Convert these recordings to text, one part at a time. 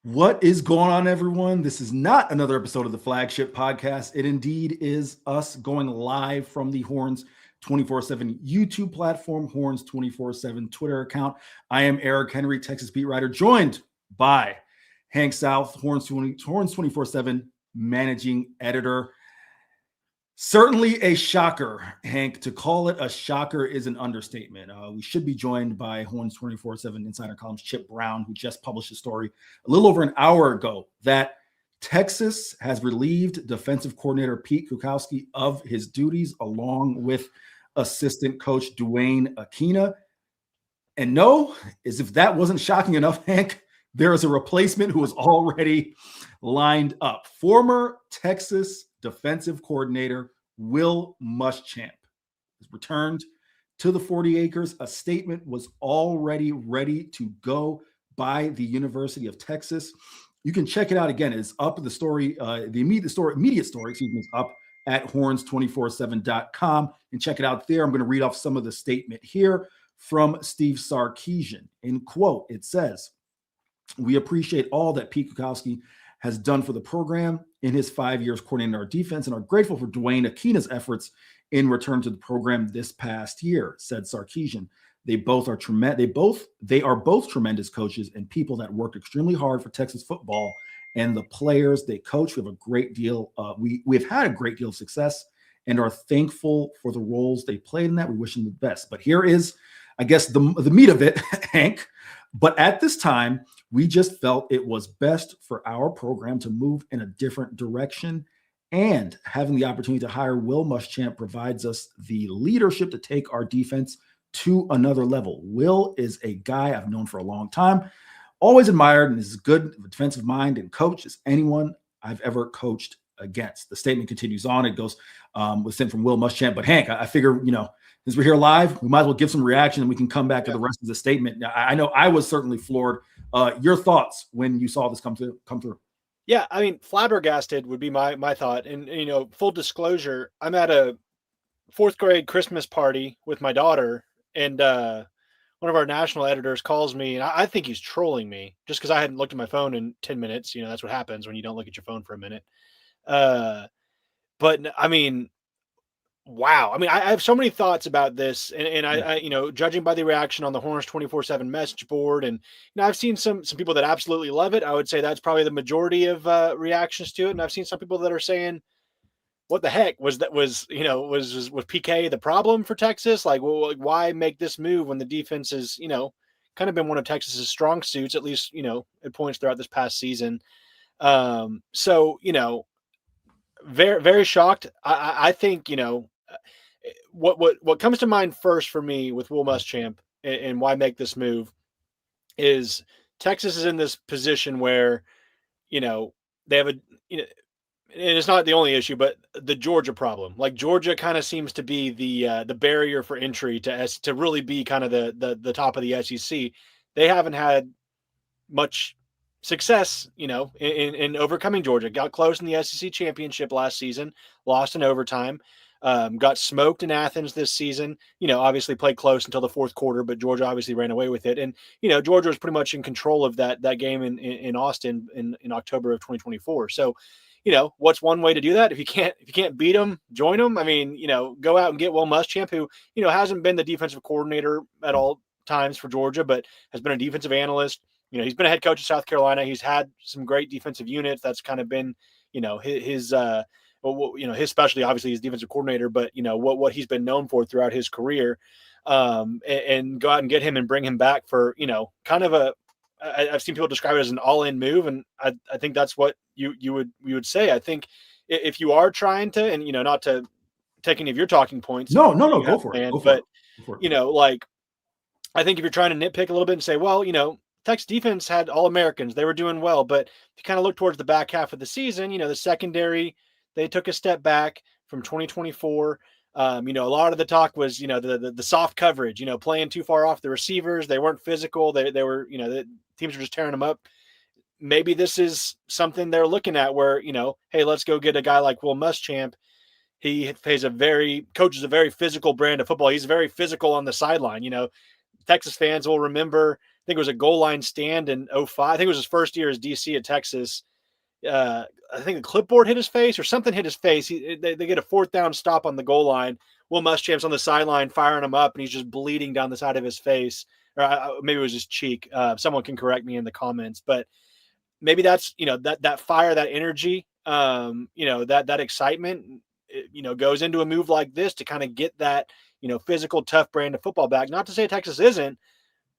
What is going on, everyone? This is not another episode of the Flagship Podcast. It indeed is us going live from the Horns 24/7 YouTube platform, Horns 24/7 Twitter account. I am Eric Henry, Texas beat writer, joined by Hank South, Horns 24/7 managing editor. Certainly a shocker, Hank. To call it a shocker is an understatement. We should be joined by Horns 24/7 Insider Columns Chip Brown, who just published a story a little over an hour ago that Texas has relieved defensive coordinator Pete Kwiatkowski of his duties, along with assistant coach Duane Akina. And no, as if that wasn't shocking enough, Hank, there is a replacement who is already lined up. Former Texas defensive coordinator Will Muschamp has returned to the 40 acres. A statement was already ready to go by the University of Texas. You can check it out again. It's up the story, the immediate story, is up at horns247.com, and check it out there. I'm going to read off some of the statement here from Steve Sarkisian. In quote, it says, "We appreciate all that Pete Kwiatkowski has done for the program in his 5 years coordinating our defense and are grateful for Duane Akina's efforts in return to the program this past year," said Sarkeesian. They are both tremendous coaches and people that worked extremely hard for Texas football and the players they coach. We have a great deal. We've had a great deal of success and are thankful for the roles they played in that. We wish them the best. But here is, I guess, the meat of it, Hank. But at this time, we just felt it was best for our program to move in a different direction, and having the opportunity to hire Will Muschamp provides us the leadership to take our defense to another level. Will is a guy I've known for a long time, always admired, and is as good of a defensive mind and coach as anyone I've ever coached against. The statement continues on. It goes, was sent from Will Muschamp. But Hank, I figure, since we're here live, we might as well give some reaction and we can come back to the rest of the statement. I know I was certainly floored. Your thoughts when you saw this come through? Yeah, I mean, flabbergasted would be my thought. And, full disclosure, I'm at a fourth grade Christmas party with my daughter, and one of our national editors calls me, and I think he's trolling me just because I hadn't looked at my phone in 10 minutes. That's what happens when you don't look at your phone for a minute. But I mean, wow. I mean, I have so many thoughts about this, and I judging by the reaction on the Horns 24/7 message board, and I've seen some people that absolutely love it. I would say that's probably the majority of reactions to it, and I've seen some people that are saying, "What the heck was PK the problem for Texas? Like, well, why make this move when the defense is kind of been one of Texas's strong suits, at least at points throughout this past season." So very, very shocked. I think what comes to mind first for me with Will Muschamp and why make this move is Texas is in this position where they have and it's not the only issue, but the Georgia problem. Like, Georgia kind of seems to be the barrier for entry to really be kind of the top of the SEC. They haven't had much success, in overcoming Georgia. Got close in the SEC championship last season, lost in overtime, got smoked in Athens this season. Obviously played close until the fourth quarter, but Georgia obviously ran away with it. And Georgia was pretty much in control of that game in Austin in October of 2024. So, what's one way to do that? If you can't beat them, join them. I mean, go out and get Will Muschamp, who hasn't been the defensive coordinator at all times for Georgia, but has been a defensive analyst. He's been a head coach of South Carolina. He's had some great defensive units. That's kind of been, his specialty. Obviously, he's defensive coordinator, but what he's been known for throughout his career. And go out and get him and bring him back for kind of I've seen people describe it as an all-in move, and I think that's what you would say. I think if you are trying to, and not to take any of your talking points. No, go for it. But I think if you're trying to nitpick a little bit and say, well, Texas defense had All-Americans. They were doing well. But if you kind of look towards the back half of the season, the secondary, they took a step back from 2024. A lot of the talk was, the soft coverage, playing too far off the receivers. They weren't physical. They were, the teams were just tearing them up. Maybe this is something they're looking at where, hey, let's go get a guy like Will Muschamp. He coaches a very physical brand of football. He's very physical on the sideline. Texas fans will remember think it was a goal line stand in 05. I think it was his first year as DC at Texas. I think the clipboard hit his face or something hit his face. They get a 4th down stop on the goal line. Will Muschamp's on the sideline firing him up, and he's just bleeding down the side of his face. Or maybe it was his cheek. Someone can correct me in the comments, but maybe that's, that fire, that energy, that excitement, goes into a move like this to kind of get that, physical, tough brand of football back. Not to say Texas isn't,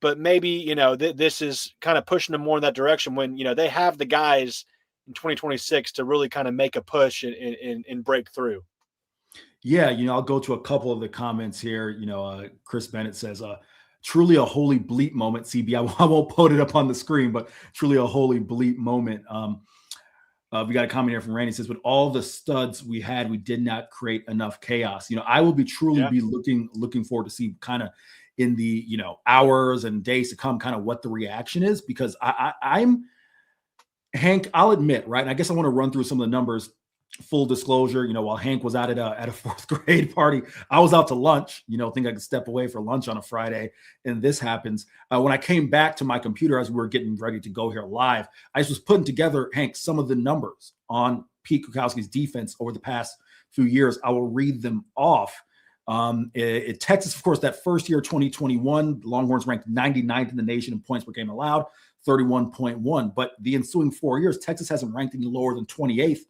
but maybe, this is kind of pushing them more in that direction when, they have the guys in 2026 to really kind of make a push and break through. Yeah, I'll go to a couple of the comments here. Chris Bennett says, truly a holy bleep moment, CB. I won't put it up on the screen, but truly a holy bleep moment. We got a comment here from Randy. Says, with all the studs we had, we did not create enough chaos. I will be looking forward to see kind of in the, hours and days to come, kind of what the reaction is, because I'm Hank, I'll admit, right? And I guess I want to run through some of the numbers. Full disclosure, while Hank was out at a 4th grade party, I was out to lunch, think I could step away for lunch on a Friday. And this happens. When I came back to my computer, as we were getting ready to go here live, I just was putting together, Hank, some of the numbers on Pete Kwiatkowski's defense over the past few years. I will read them off. Texas, of course, that first year, 2021, the Longhorns ranked 99th in the nation in points per game allowed, 31.1. But the ensuing 4 years, Texas hasn't ranked any lower than 28th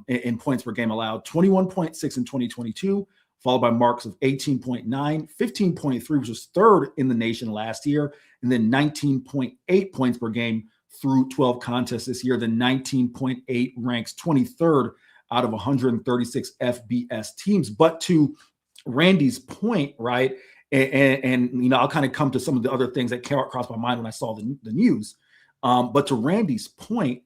in points per game allowed, 21.6 in 2022, followed by marks of 18.9, 15.3, which was 3rd in the nation last year, and then 19.8 points per game through 12 contests this year. The 19.8 ranks 23rd out of 136 FBS teams. But to Randy's point, right, and I'll kind of come to some of the other things that crossed my mind when I saw the news. But to Randy's point,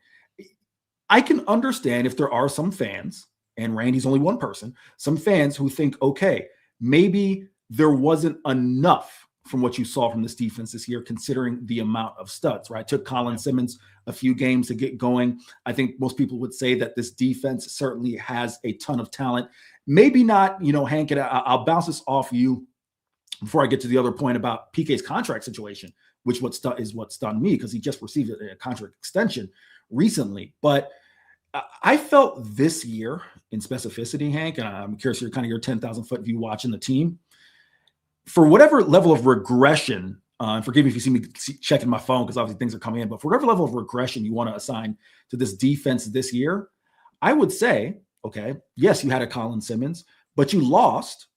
I can understand if there are some fans, and Randy's only one person, some fans who think, okay, maybe there wasn't enough from what you saw from this defense this year, considering the amount of studs, right? It took Colin Simmons a few games to get going. I think most people would say that this defense certainly has a ton of talent. Maybe not, Hank, and I'll bounce this off you before I get to the other point about PK's contract situation, which is what stunned me, because he just received a contract extension recently. But I felt this year in specificity, Hank, and I'm curious your 10,000-foot view watching the team, for whatever level of regression, and forgive me if you see me checking my phone because obviously things are coming in, but for whatever level of regression you want to assign to this defense this year, I would say, okay, yes, you had a Colin Simmons, but you lost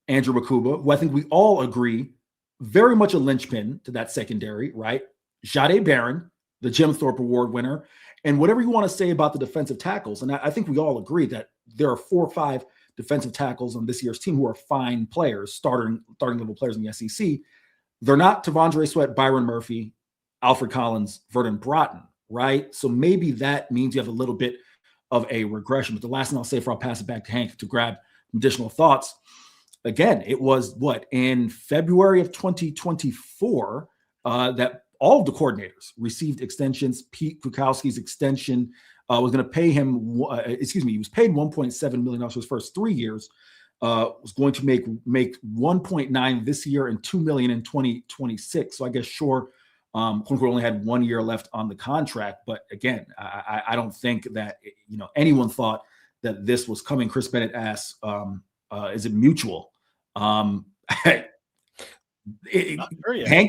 Andrew Makuba, who I think we all agree very much a linchpin to that secondary, right? Jahdae Barron, the Jim Thorpe Award winner, and whatever you want to say about the defensive tackles. And I think we all agree that there are 4 or 5 defensive tackles on this year's team who are fine players, starting level players in the SEC. They're not Tavondre Sweat, Byron Murphy, Alfred Collins, Vernon Broughton, right? So maybe that means you have a little bit of a regression. But the last thing I'll say before I'll pass it back to Hank to grab additional thoughts. Again, it was in February of 2024 that all of the coordinators received extensions. Pete Kwiatkowski's extension was going to pay him, he was paid $1.7 million for his first 3 years, was going to make 1.9 this year and $2 million in 2026. So I guess only had 1 year left on the contract. But again, I don't think that anyone thought that this was coming. Chris Bennett asks, is it mutual? Hank,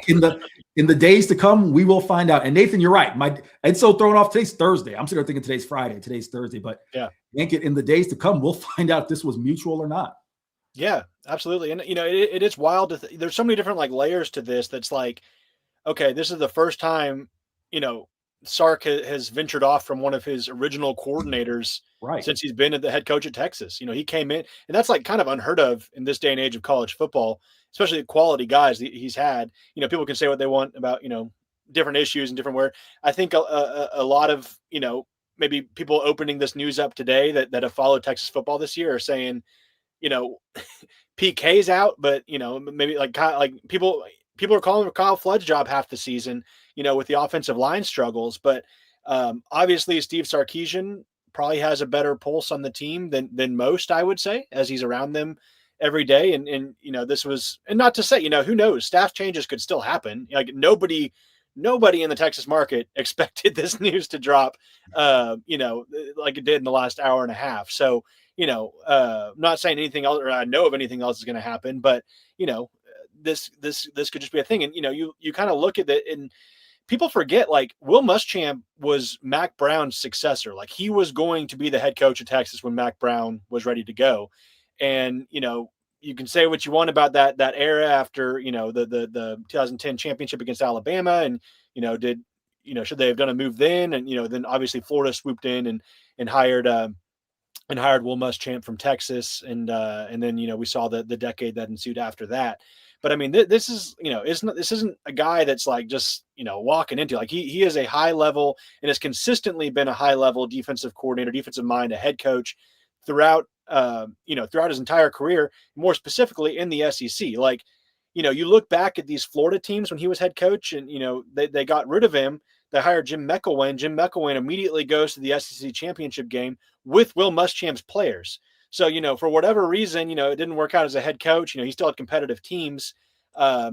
in the days to come, we will find out. And Nathan, you're right. It's so thrown off. Today's Thursday. I'm sitting there thinking today's Friday. Today's Thursday. But yeah, Hank, in the days to come, we'll find out if this was mutual or not. Yeah, absolutely. And it is wild to there's so many different layers to this. That's okay, this is the first time Sark has ventured off from one of his original coordinators since he's been the head coach at Texas. He came in, and that's kind of unheard of in this day and age of college football, especially the quality guys he's had. People can say what they want about, different issues and different where I think a lot of, maybe people opening this news up today that have followed Texas football this year are saying, PK's out, but, maybe people are calling for Kyle Flood's job half the season, with the offensive line struggles. But obviously Steve Sarkisian probably has a better pulse on the team than most, I would say, as he's around them every day. And this was, and not to say, who knows, staff changes could still happen. Like nobody in the Texas market expected this news to drop, like it did in the last hour and a half. So, not saying anything else, or I know of anything else is going to happen, but this could just be a thing. And, you kind of look at it, and people forget, like, Will Muschamp was Mac Brown's successor. Like, he was going to be the head coach of Texas when Mac Brown was ready to go. And, you can say what you want about that era after, the 2010 championship against Alabama. And, should they have done a move then? And, then obviously Florida swooped in and hired Will Muschamp from Texas. And then, we saw the decade that ensued after that. But I mean, this is, this isn't a guy that's like just, walking into, like, he is a high level and has consistently been a high level defensive coordinator, defensive mind, a head coach throughout his entire career, more specifically in the SEC. Like, you look back at these Florida teams when he was head coach, and, they got rid of him. They hired Jim McElwain. Jim McElwain immediately goes to the SEC championship game with Will Muschamp's players. So, for whatever reason, it didn't work out as a head coach. He still had competitive teams.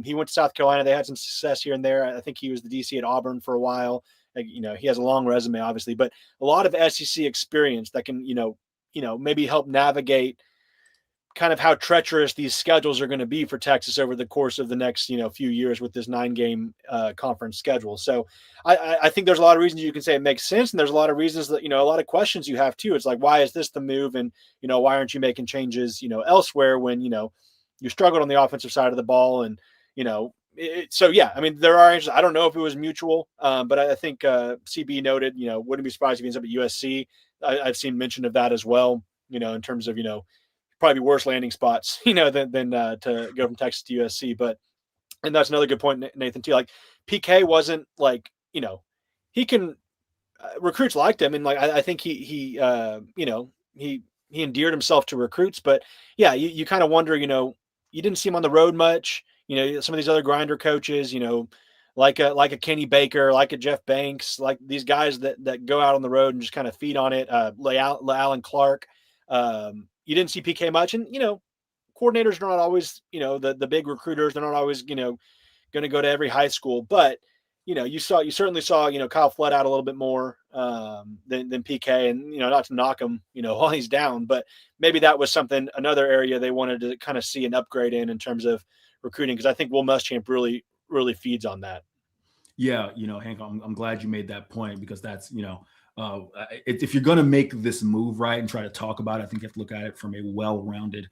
He went to South Carolina. They had some success here and there. I think he was the DC at Auburn for a while. Like, he has a long resume, obviously, but a lot of SEC experience that can, maybe help navigate kind of how treacherous these schedules are going to be for Texas over the course of the next, few years with this 9-game conference schedule. So I think there's a lot of reasons you can say it makes sense. And there's a lot of reasons that, a lot of questions you have too. It's like, why is this the move? And, why aren't you making changes, elsewhere when, you struggled on the offensive side of the ball? And, so, yeah, I mean, there are, I don't know if it was mutual, but I think CB noted, wouldn't be surprised if he ends up at USC. I've seen mention of that as well, in terms of, probably worse landing spots, than to go from Texas to USC. But, and that's another good point, Nathan, too. Like, PK wasn't like, he can, recruits liked him. And like, I think he endeared himself to recruits, but yeah, you kind of wonder, you didn't see him on the road much, some of these other grinder coaches, like a Kenny Baker, like a Jeff Banks, like these guys that go out on the road and just kind of feed on it. Alan Clark, you didn't see PK much. And, coordinators are not always, the big recruiters, they're not always, going to go to every high school, but, you certainly saw, Kyle Flood out a little bit more than PK, and, not to knock him, while he's down, but maybe that was another area they wanted to kind of see an upgrade in terms of recruiting. Cause I think Will Muschamp really feeds on that. Yeah. Hank, I'm glad you made that point, because that's, if you're going to make this move, right, and try to talk about it, I think you have to look at it from a well-rounded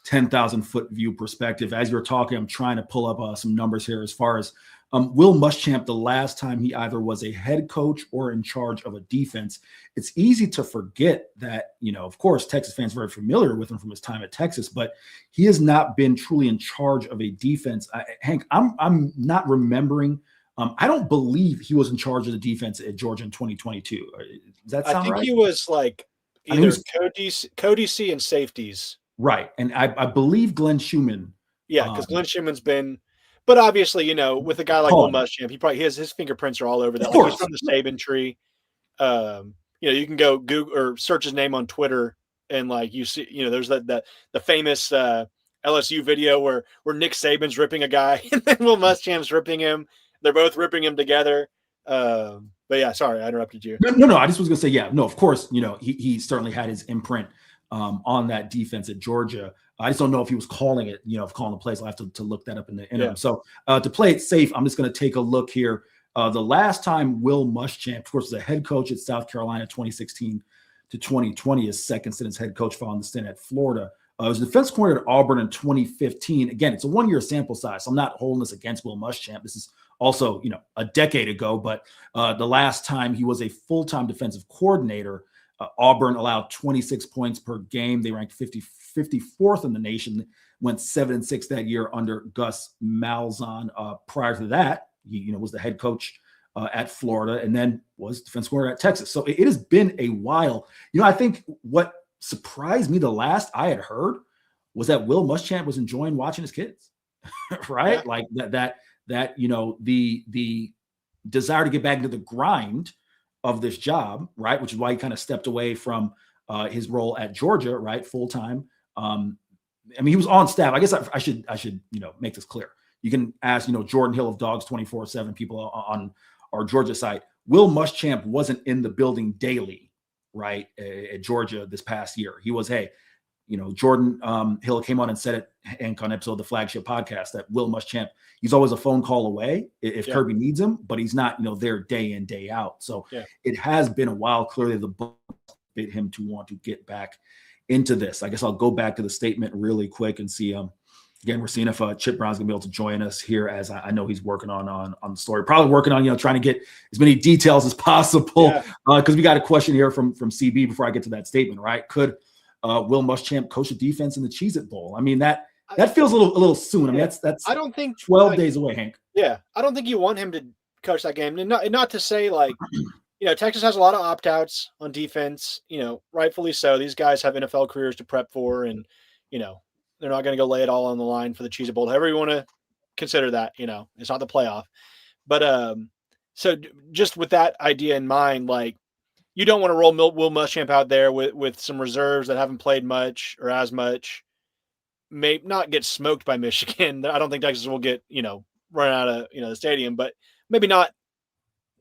10,000-foot view perspective. As you're talking, I'm trying to pull up some numbers here as far as Will Muschamp, the last time he either was a head coach or in charge of a defense. It's easy to forget that, of course, Texas fans are very familiar with him from his time at Texas, but he has not been truly in charge of a defense. Hank, I'm not remembering. I don't believe he was in charge of the defense at Georgia in 2022. Does that sound right? I think he was like either co-DC and safeties. Right. And I believe Glenn Schumann. Yeah, because Glenn Schumann's been, but obviously, with a guy like Will Muschamp, his fingerprints are all over that. Like, he's from the Saban tree. You can go Google or search his name on Twitter, and like you see, there's the famous LSU video where Nick Saban's ripping a guy and then Will Muschamp's ripping him. They're both ripping him together. But yeah, sorry, I interrupted you. No. I just was gonna say, yeah, no, of course, he certainly had his imprint on that defense at Georgia. I just don't know if he was calling it, calling the plays. I'll have to look that up in the interim. Yeah. So to play it safe, I'm just going to take a look here. The last time Will Muschamp, of course, was a head coach at South Carolina, 2016 to 2020, his second stint as head coach following the stint at Florida. He was a defense coordinator at Auburn in 2015. Again, it's a 1-year sample size, so I'm not holding this against Will Muschamp. This is also, a decade ago, but the last time he was a full-time defensive coordinator, Auburn allowed 26 points per game. They ranked 54th in the nation, went 7-6 that year under Gus Malzahn. Prior to that, he was the head coach at Florida, and then was defense coordinator at Texas. So it has been a while. I think what surprised me the last I had heard was that Will Muschamp was enjoying watching his kids, right? Yeah. Like that the desire to get back into the grind of this job, right? Which is why he kind of stepped away from his role at Georgia, right? Full-time. I mean, he was on staff. I guess I should make this clear. You can ask Jordan Hill of Dogs 24/7 people on our Georgia site. Will Muschamp wasn't in the building daily, right, at Georgia this past year. He was, Jordan Hill came on and said it on episode of the Flagship podcast that Will Muschamp, he's always a phone call away if Kirby needs him, but he's not, there day in, day out. So it has been a while. Clearly the book bit him to want to get back into this. I guess I'll go back to the statement really quick and see, again, we're seeing if Chip Brown's gonna be able to join us here, as I know he's working on the story, probably working on, trying to get as many details as possible. Because we got a question here from CB before I get to that statement, right? Could Will Muschamp coach the defense in the Cheez-It Bowl? I mean, that feels a little soon. I mean, that's I don't think 12 days away, Hank. Yeah, I don't think you want him to coach that game. And not to say like, Texas has a lot of opt-outs on defense, rightfully so. These guys have NFL careers to prep for, and, they're not going to go lay it all on the line for the Cheez-It Bowl. However you want to consider that, it's not the playoff. But so just with that idea in mind, like, you don't want to roll Will Muschamp out there with some reserves that haven't played much or as much, may not get smoked by Michigan. I don't think Texas will get, run out of, the stadium, but maybe not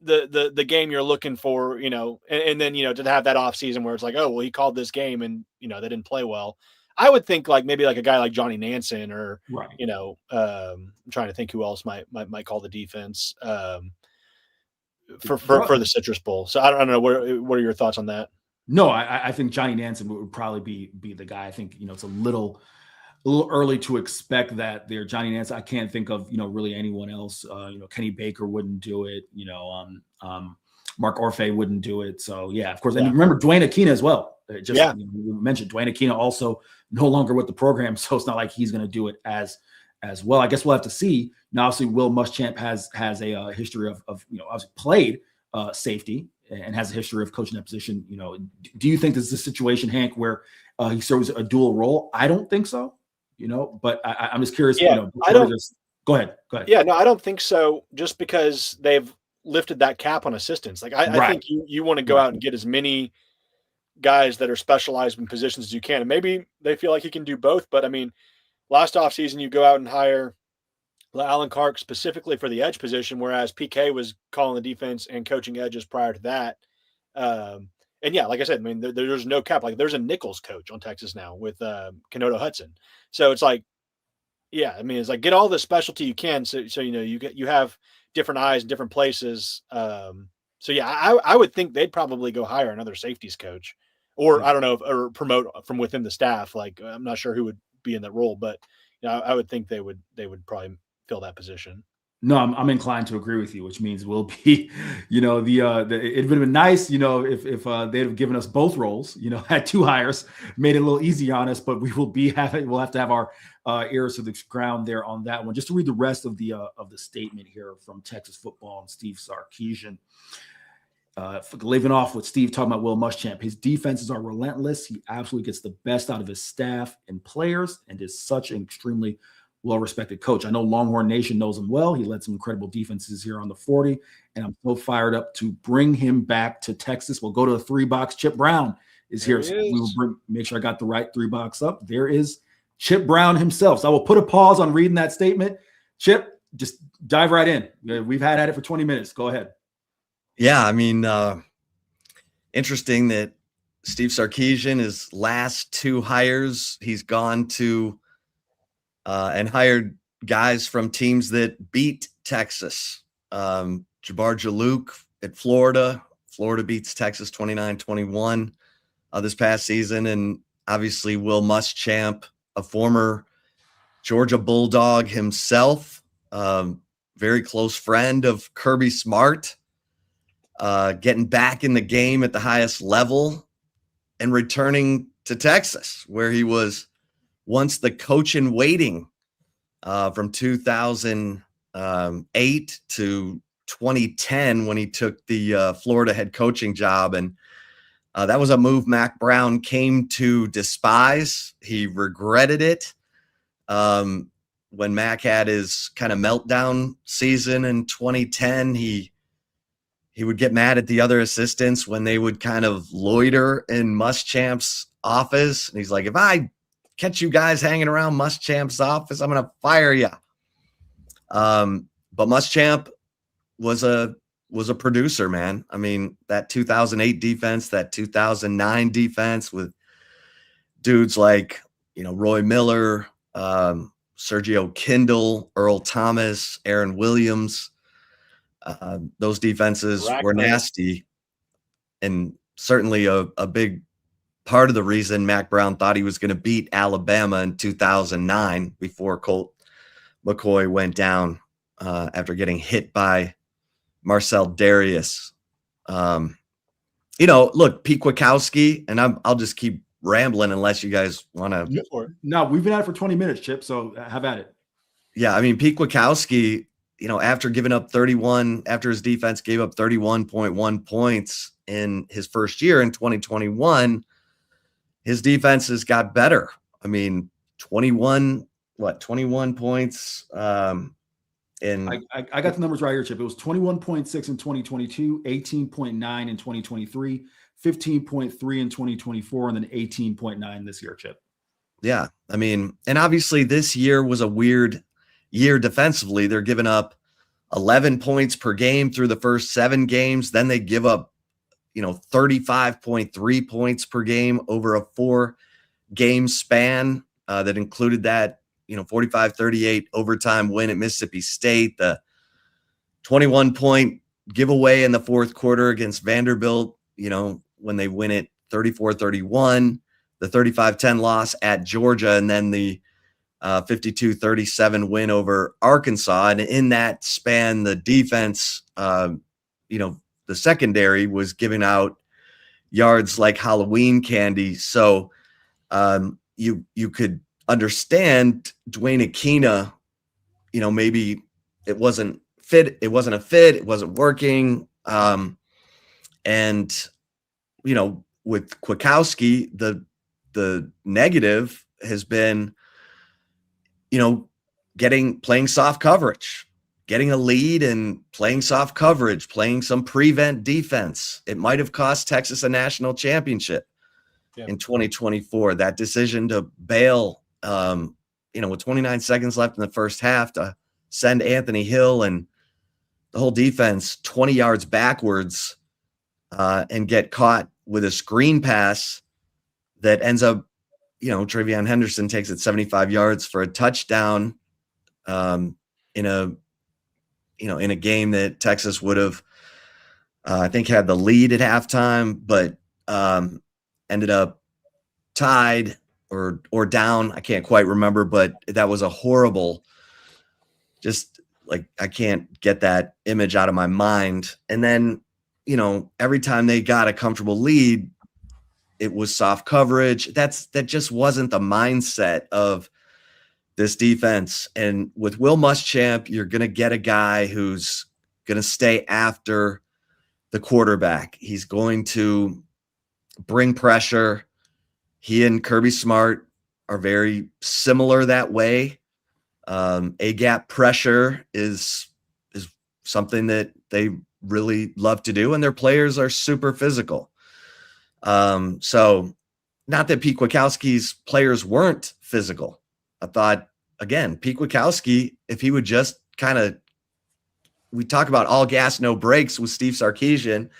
the game you're looking for, and then, to have that off season where it's like, oh, well, he called this game and, they didn't play well. I would think like maybe like a guy like Johnny Nansen or, right. I'm trying to think who else might call the defense for the Citrus Bowl. So I don't know. What are your thoughts on that? No, I think Johnny Nansen would probably be the guy. I think, it's a little early to expect that there. Johnny Nansen, I can't think of, really anyone else. Kenny Baker wouldn't do it. Mark Orfe wouldn't do it. So yeah, of course. And remember Duane Akina as well. We mentioned Duane Akina also no longer with the program. So it's not like he's going to do it as well. I guess we'll have to see. Now, obviously Will Muschamp has a history of obviously played safety and has a history of coaching that position. Do you think this is a situation, Hank, where he serves a dual role? I don't think so. But I'm just curious. I don't. Go ahead. Yeah, no, I don't think so. Just because they've lifted that cap on assistants, like I think you want to go out and get as many guys that are specialized in positions as you can, and maybe they feel like he can do both. But I mean, last offseason you go out and hire Alan Clark specifically for the edge position, whereas PK was calling the defense and coaching edges prior to that. And yeah, like I said, I mean, there's no cap. Like there's a Nichols coach on Texas now with Kenoto Hudson. So it's like, yeah, I mean, it's like get all the specialty you can. So you have different eyes in different places. So yeah, I would think they'd probably go hire another safeties coach, or I don't know, or promote from within the staff. Like I'm not sure who would be in that role, but I would think they would probably fill that position. No, I'm inclined to agree with you, which means we'll be, it'd have been nice, if they'd have given us both roles, had two hires, made it a little easy on us, but we'll have to have our ears to the ground there on that one. Just to read the rest of the statement here from Texas football and Steve Sarkisian. Leaving off with Steve talking about Will Muschamp, his defenses are relentless. He absolutely gets the best out of his staff and players, and is such an extremely well-respected coach. I know Longhorn Nation knows him well. He led some incredible defenses here on the 40, and I'm so fired up to bring him back to Texas. We'll go to the 3-box. Chip Brown is here. So we will make sure I got the right 3-box up. There is Chip Brown himself. So I will put a pause on reading that statement. Chip, just dive right in. We've had at it for 20 minutes. Go ahead. Yeah, I mean, interesting that Steve Sarkeesian, his last two hires, he's gone to and hired guys from teams that beat Texas. Jabbar Jalouk at Florida. Florida beats Texas 29-21 this past season. And obviously Will Muschamp, a former Georgia Bulldog himself, very close friend of Kirby Smart, getting back in the game at the highest level and returning to Texas, where he was once the coach in waiting from 2008 to 2010 when he took the Florida head coaching job. And that was a move Mac Brown came to despise. He regretted it. When Mac had his kind of meltdown season in 2010, he would get mad at the other assistants when they would kind of loiter in Muschamp's office. And he's like, if I catch you guys hanging around Muschamp's office, I'm going to fire you. But Muschamp was a producer, man. I mean, that 2008 defense, that 2009 defense with dudes like, Roy Miller, Sergio Kindle, Earl Thomas, Aaron Williams. Those defenses were nasty, and certainly a big part of the reason Mac Brown thought he was going to beat Alabama in 2009 before Colt McCoy went down after getting hit by Marcel Darius. Look, Pete Kwiatkowski, and I'll just keep rambling unless you guys want to. No, we've been at it for 20 minutes, Chip, so have at it. Yeah, I mean, Pete Kwiatkowski, after giving up 31, after his defense gave up 31.1 points in his first year in 2021, his defenses got better. I mean, 21 points. I got the numbers right here, Chip. It was 21.6 in 2022, 18.9 in 2023, 15.3 in 2024, and then 18.9 this year, Chip. Yeah. I mean, and obviously this year was a weird year defensively. They're giving up 11 points per game through the first 7 games. Then they give up, 35.3 points per game over a 4-game span that included that 45-38 overtime win at Mississippi State, the 21-point giveaway in the fourth quarter against Vanderbilt, when they win it 34-31, the 35-10 loss at Georgia, and then the 52-37 win over Arkansas. And in that span, the defense, the secondary was giving out yards like Halloween candy. So you could understand Duane Akina, maybe it wasn't fit. It wasn't a fit. It wasn't working. And, with Kwiatkowski, the negative has been, playing soft coverage, getting a lead and playing soft coverage, playing some prevent defense. It might have cost Texas a national championship in 2024. That decision to bail, with 29 seconds left in the first half, to send Anthony Hill and the whole defense 20 yards backwards and get caught with a screen pass that ends up, Travion Henderson takes it 75 yards for a touchdown in a game that Texas would have, I think, had the lead at halftime, but ended up tied or down. I can't quite remember, but that was a horrible, just like, I can't get that image out of my mind. And then, every time they got a comfortable lead, it was soft coverage. That just wasn't the mindset of this defense. And with Will Muschamp, you're going to get a guy who's going to stay after the quarterback. He's going to bring pressure. He and Kirby Smart are very similar that way. A-gap pressure is something that they really love to do, and their players are super physical. So not that Pete Kwiatkowski's players weren't physical. I thought, again, Pete Kwiatkowski, if he would just we talk about all gas, no brakes with Steve Sarkisian.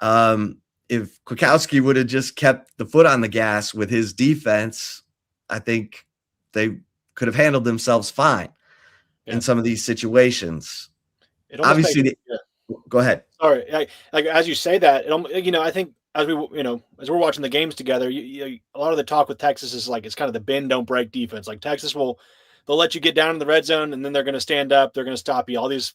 If Kwiatkowski would have just kept the foot on the gas with his defense, I think they could have handled themselves fine in some of these situations. Obviously, go ahead. Sorry, like as you say that, I think as we're watching the games together, a lot of the talk with Texas is like, it's kind of the bend don't break defense. Like Texas they'll let you get down in the red zone, and then they're going to stand up, they're going to stop you. All these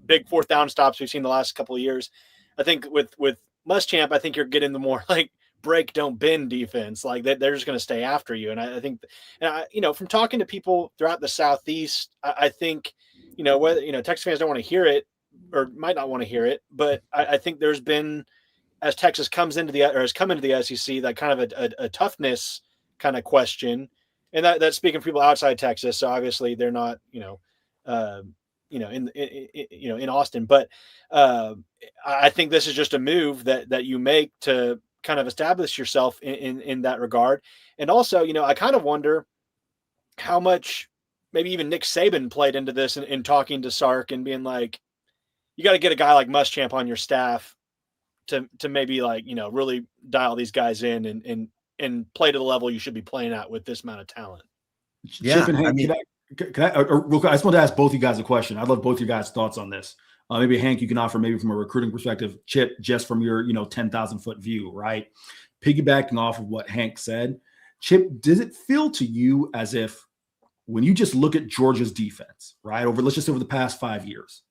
big 4th down stops we've seen the last couple of years. I think with Muschamp, I think you're getting the more like break don't bend defense. Like they're just going to stay after you. And I think, from talking to people throughout the Southeast, I think, whether Texas fans don't want to hear it or might not want to hear it, but I think there's been, as Texas has come into the SEC, that kind of a toughness kind of question, and that's speaking for people outside Texas. So obviously they're not, in Austin, but I think this is just a move that you make to kind of establish yourself in that regard. And also, you know, I kind of wonder how much maybe even Nick Saban played into this in talking to Sark and being like, you got to get a guy like Muschamp on your staff to maybe, like, you know, really dial these guys in and play to the level you should be playing at with this amount of talent. Yeah, Chip and Hank, can I real quick, I just want to ask both you guys a question. I'd love both your guys' thoughts on this. Maybe Hank, you can offer maybe from a recruiting perspective, Chip, just from your, 10,000 foot view, right? Piggybacking off of what Hank said, Chip, does it feel to you as if when you just look at Georgia's defense, right, over the past 5 years,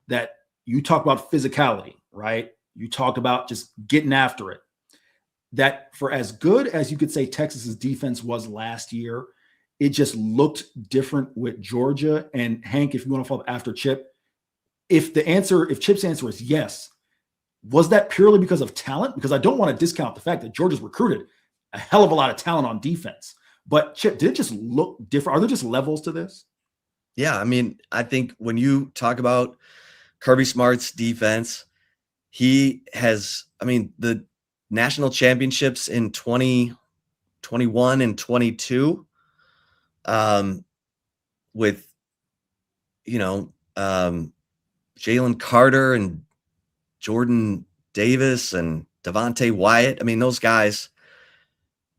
that you talk about physicality, right? You talk about just getting after it, that for as good as you could say Texas's defense was last year, it just looked different with Georgia. And Hank, if you want to follow up after Chip, if Chip's answer is yes, was that purely because of talent? Because I don't want to discount the fact that Georgia's recruited a hell of a lot of talent on defense. But Chip, did it just look different? Are there just levels to this? Yeah, I mean, I think when you talk about Kirby Smart's defense, he has, I mean, the national championships in 2021 and 22, with, Jalen Carter and Jordan Davis and Devontae Wyatt. I mean, those guys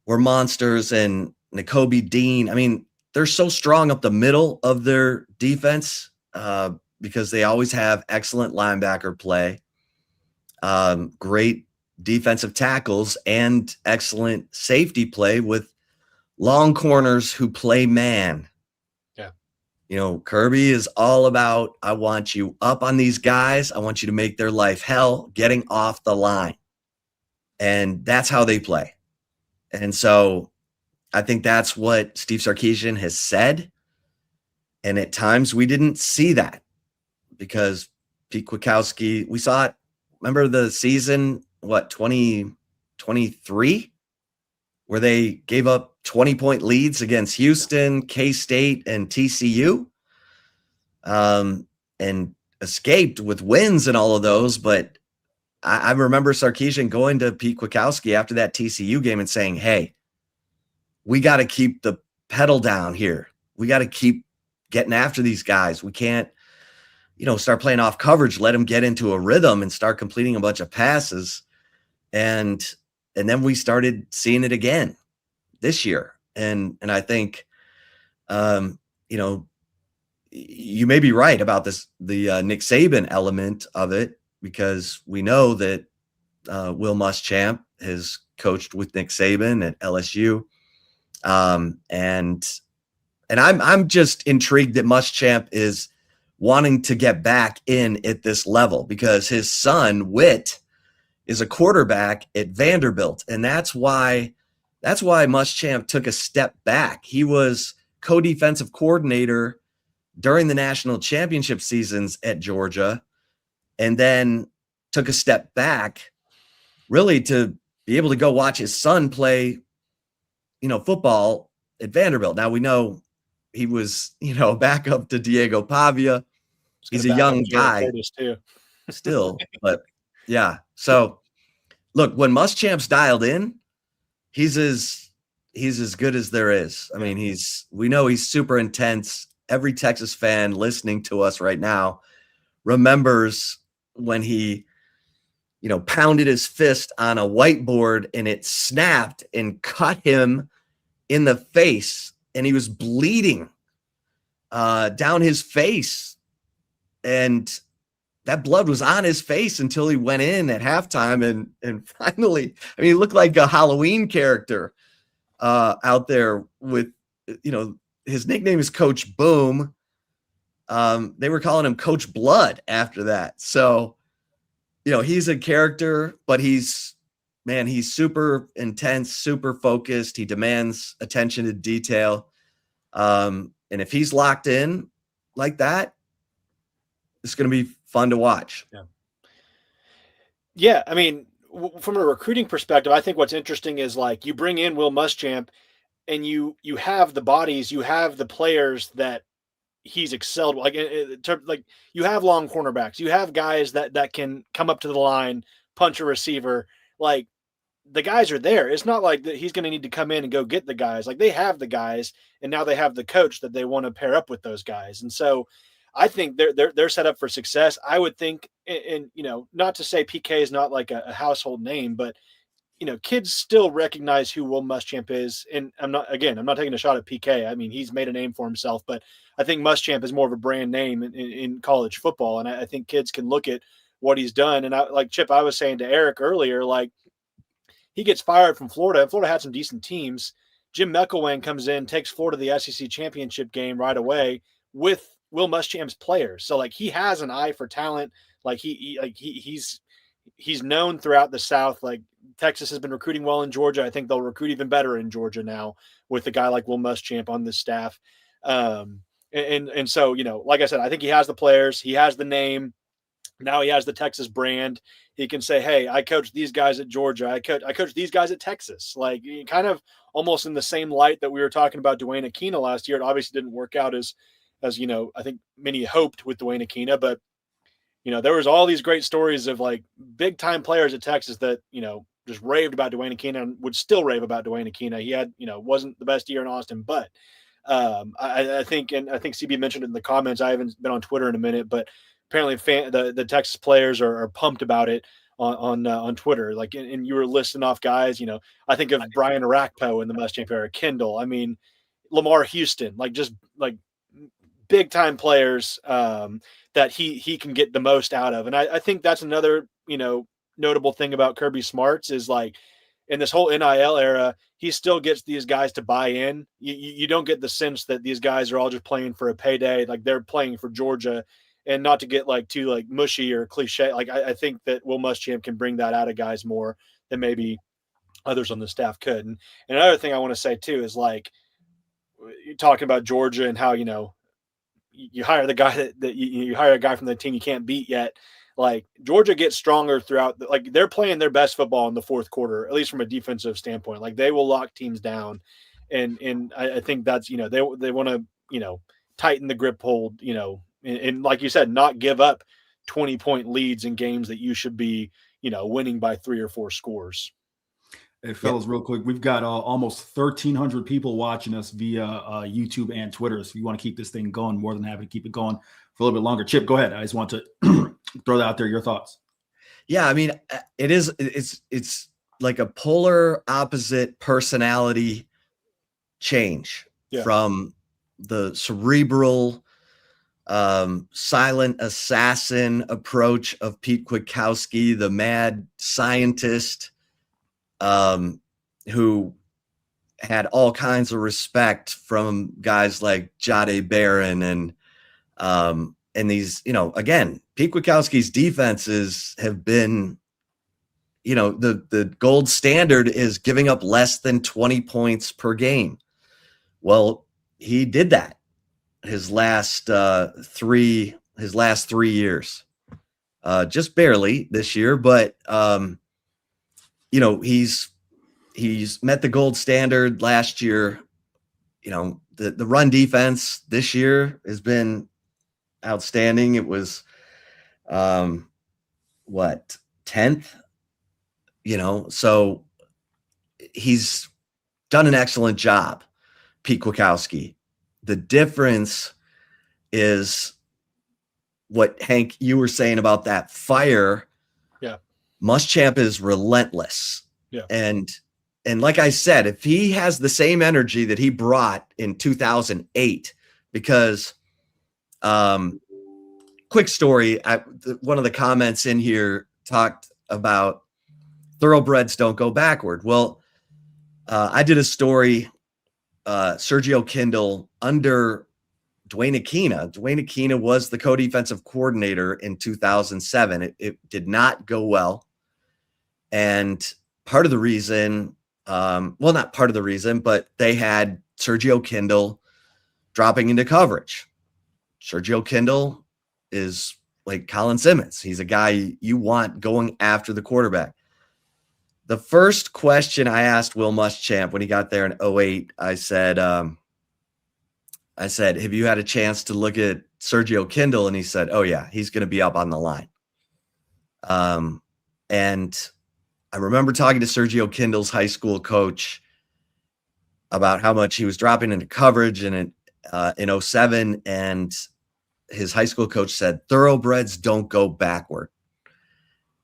were monsters, and Nakobe Dean. I mean, they're so strong up the middle of their defense because they always have excellent linebacker play, great defensive tackles, and excellent safety play with long corners who play man. Yeah. Kirby is all about, I want you up on these guys. I want you to make their life hell getting off the line. And that's how they play. And so I think that's what Steve Sarkisian has said. And at times we didn't see that because Pete Kwiatkowski, we saw it. Remember the season, 2023, where they gave up 20-point leads against Houston, K-State, and TCU, and escaped with wins in all of those. But I remember Sarkisian going to Pete Kwiatkowski after that TCU game and saying, hey, we got to keep the pedal down here. We got to keep getting after these guys. We can't, start playing off coverage, let them get into a rhythm and start completing a bunch of passes. And then we started seeing it again this year. And I think, you may be right about this, the Nick Saban element of it, because we know that Will Muschamp has coached with Nick Saban at LSU. And I'm just intrigued that Muschamp is wanting to get back in at this level because his son Witt is a quarterback at Vanderbilt. And that's why Muschamp took a step back. He was co-defensive coordinator during the national championship seasons at Georgia, and then took a step back really to be able to go watch his son play, football at Vanderbilt. Now we know he was, backup to Diego Pavia. He's a young guy still, but yeah. So look, when Muschamp's dialed in, he's as good as there is. I mean, we know he's super intense. Every Texas fan listening to us right now remembers when he, pounded his fist on a whiteboard and it snapped and cut him in the face, and he was bleeding down his face. And that blood was on his face until he went in at halftime. And finally, I mean, he looked like a Halloween character out there with, his nickname is Coach Boom. They were calling him Coach Blood after that. So, he's a character, but he's super intense, super focused. He demands attention to detail. And if he's locked in like that, it's going to be fun to watch. Yeah. I mean, from a recruiting perspective, I think what's interesting is, like, you bring in Will Muschamp and you have the bodies, you have the players that he's excelled. Like you have long cornerbacks, you have guys that can come up to the line, punch a receiver. Like, the guys are there. It's not like that he's going to need to come in and go get the guys. Like, they have the guys, and now they have the coach that they want to pair up with those guys. And so I think they're set up for success. I would think, and not to say PK is not like a household name, but kids still recognize who Will Muschamp is. And I'm not taking a shot at PK. I mean, he's made a name for himself, but I think Muschamp is more of a brand name in college football. And I think kids can look at what he's done. And like Chip, I was saying to Eric earlier, like, he gets fired from Florida, and Florida had some decent teams. Jim McElwain comes in, takes Florida to the SEC championship game right away with Will Muschamp's players. So, like, he has an eye for talent. Like, he's known throughout the South. Like, Texas has been recruiting well in Georgia. I think they'll recruit even better in Georgia now with a guy like Will Muschamp on this staff. And so, like I said, I think he has the players, he has the name. Now he has the Texas brand. He can say, hey, I coached these guys at Georgia. I coached these guys at Texas. Like, kind of almost in the same light that we were talking about Duane Akina last year. It obviously didn't work out as I think many hoped with Duane Akina, but there was all these great stories of like big time players at Texas that, just raved about Duane Akina and would still rave about Duane Akina. He had, wasn't the best year in Austin, but I think CB mentioned it in the comments. I haven't been on Twitter in a minute, but apparently the Texas players are pumped about it on Twitter. Like, and you were listing off guys, I think of Brian Arakpo in the Muschamp era, Kendall. I mean, Lamar Houston, like, just like big time players that he can get the most out of. And I think that's another, notable thing about Kirby Smarts is, like, in this whole NIL era, he still gets these guys to buy in. You don't get the sense that these guys are all just playing for a payday. Like, they're playing for Georgia. And not to get like too like mushy or cliche, like I think that Will Muschamp can bring that out of guys more than maybe others on the staff could. And another thing I want to say too is, like, you're talking about Georgia and how you hire the guy that you hire a guy from the team you can't beat yet. Like, Georgia gets stronger throughout. Like, they're playing their best football in the fourth quarter, at least from a defensive standpoint. Like, they will lock teams down, and I think that's they want to tighten the grip hold. And like you said, not give up 20-point leads in games that you should be, winning by 3 or 4 scores. Hey, fellas, real quick, we've got almost 1,300 people watching us via YouTube and Twitter. So if you want to keep this thing going, more than happy to keep it going for a little bit longer. Chip, go ahead. I just want to throw that out there. Your thoughts? Yeah, I mean, it's like a polar opposite personality change from the cerebral, silent assassin approach of Pete Kwiatkowski, the mad scientist, who had all kinds of respect from guys like Jade Barron and these, again, Pete Kwiatkowski's defenses have been, the gold standard is giving up less than 20 points per game. Well, he did that his last 3 years, just barely this year, but he's met the gold standard last year. The run defense this year has been outstanding. It was 10th, so he's done an excellent job, Pete Kwiatkowski. The difference is what, Hank, you were saying about that fire. Yeah. Muschamp is relentless. Yeah. And like I said, if he has the same energy that he brought in 2008, because quick story, one of the comments in here talked about thoroughbreds don't go backward. Well, I did a story, Sergio Kindle under Duane Akina. Duane Akina was the co-defensive coordinator in 2007. It did not go well. And part of the reason, not part of the reason, but they had Sergio Kindle dropping into coverage. Sergio Kindle is like Colin Simmons. He's a guy you want going after the quarterback. The first question I asked Will Muschamp when he got there in 2008, I said, have you had a chance to look at Sergio Kindle? And he said, oh yeah, he's going to be up on the line. And I remember talking to Sergio Kindle's high school coach about how much he was dropping into coverage in 07, and his high school coach said, "Thoroughbreds don't go backward."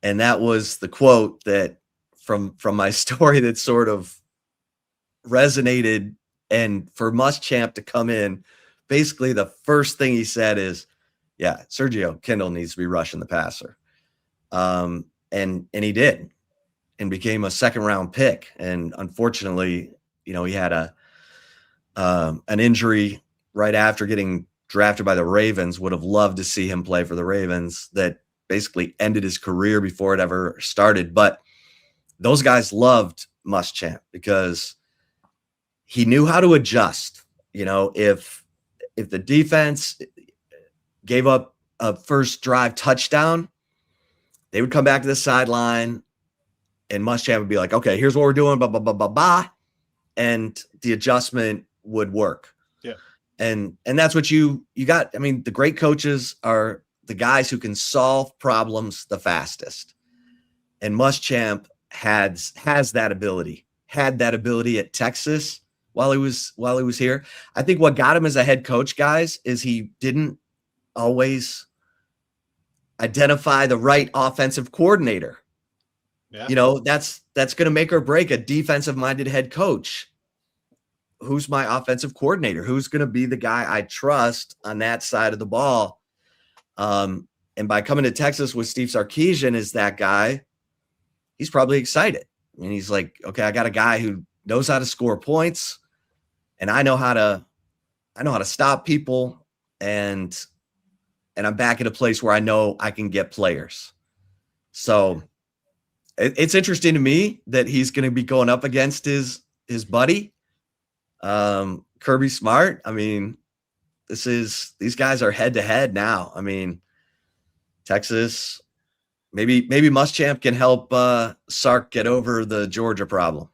And that was the quote that from my story that sort of resonated. And for Muschamp to come in, basically the first thing he said is, yeah, Sergio Kindle needs to be rushing the passer. And he did, and became a second round pick. And unfortunately, he had an injury right after getting drafted by the Ravens. Would have loved to see him play for the Ravens. That basically ended his career before it ever started. But those guys loved Muschamp because he knew how to adjust. If the defense gave up a first drive touchdown, they would come back to the sideline, and Muschamp would be like, "Okay, here's what we're doing, blah, blah, blah, blah, blah." And the adjustment would work. Yeah. And that's what you got. I mean, the great coaches are the guys who can solve problems the fastest. And Muschamp has that ability, had that ability at Texas while he was here. I think what got him as a head coach, guys, is he didn't always identify the right offensive coordinator. Yeah. That's going to make or break a defensive minded head coach. Who's my offensive coordinator? Who's going to be the guy I trust on that side of the ball? And by coming to Texas with Steve Sarkisian as that guy, he's probably excited. I mean, he's like, okay, I got a guy who knows how to score points, and I know how to stop people, and I'm back at a place where I know I can get players. So it's interesting to me that he's going to be going up against his buddy, Kirby Smart. I mean, these guys are head to head now. I mean, Texas, maybe Muschamp can help Sark get over the Georgia problem.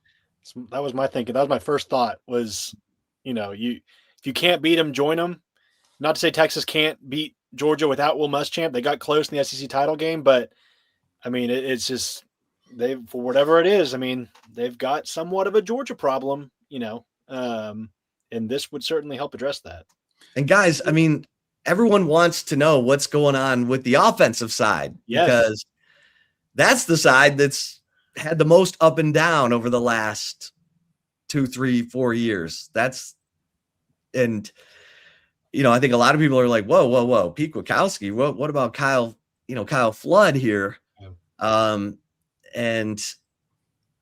That was my thinking. That was my first thought was, if you can't beat them, join them. Not to say Texas can't beat Georgia without Will Muschamp. They got close in the SEC title game, but I mean, it's just for whatever it is. I mean, they've got somewhat of a Georgia problem, and this would certainly help address that. And guys, I mean, everyone wants to know what's going on with the offensive side, because that's the side that's had the most up and down over the last 2, 3, 4 years. And I think a lot of people are like, whoa, Pete Kwiatkowski. What about Kyle Flood here? Yeah. And